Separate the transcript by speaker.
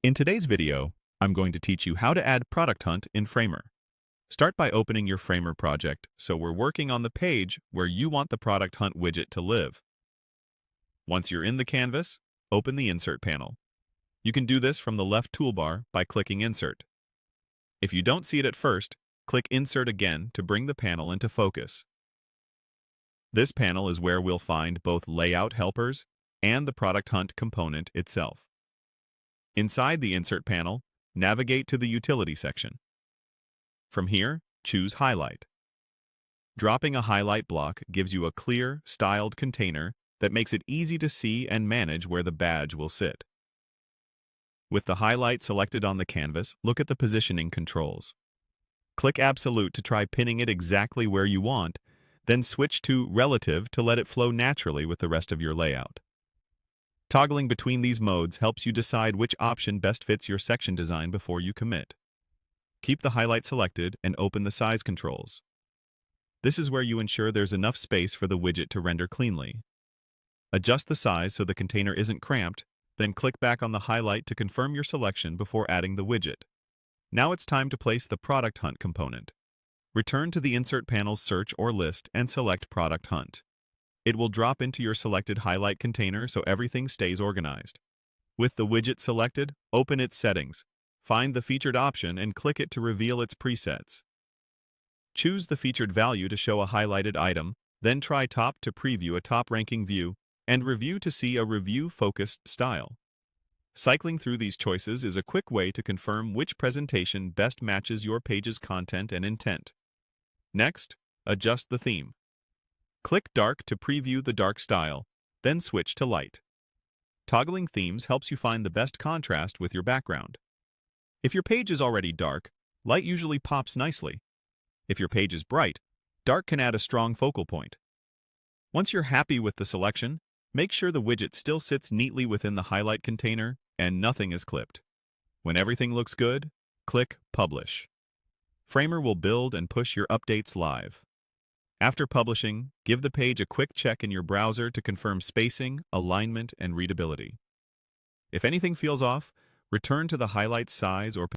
Speaker 1: In today's video, I'm going to teach you how to add ProductHunt in Framer. Start by opening your Framer project so we're working on the page where you want the ProductHunt widget to live. Once you're in the canvas, open the Insert panel. You can do this from the left toolbar by clicking Insert. If you don't see it at first, click Insert again to bring the panel into focus. This panel is where we'll find both layout helpers and the ProductHunt component itself. Inside the Insert panel, navigate to the Utility section. From here, choose Highlight. Dropping a highlight block gives you a clear, styled container that makes it easy to see and manage where the badge will sit. With the highlight selected on the canvas, look at the positioning controls. Click Absolute to try pinning it exactly where you want, then switch to Relative to let it flow naturally with the rest of your layout. Toggling between these modes helps you decide which option best fits your section design before you commit. Keep the highlight selected and open the size controls. This is where you ensure there's enough space for the widget to render cleanly. Adjust the size so the container isn't cramped, then click back on the highlight to confirm your selection before adding the widget. Now it's time to place the ProductHunt component. Return to the Insert panel's search or list and select ProductHunt. It will drop into your selected highlight container so everything stays organized. With the widget selected, open its settings. Find the featured option and click it to reveal its presets. Choose the featured value to show a highlighted item, then try Top to preview a top-ranking view, and Review to see a review-focused style. Cycling through these choices is a quick way to confirm which presentation best matches your page's content and intent. Next, adjust the theme. Click Dark to preview the dark style, then switch to Light. Toggling themes helps you find the best contrast with your background. If your page is already dark, light usually pops nicely. If your page is bright, dark can add a strong focal point. Once you're happy with the selection, make sure the widget still sits neatly within the highlight container and nothing is clipped. When everything looks good, click Publish. Framer will build and push your updates live. After publishing, give the page a quick check in your browser to confirm spacing, alignment, and readability. If anything feels off, return to the highlight size or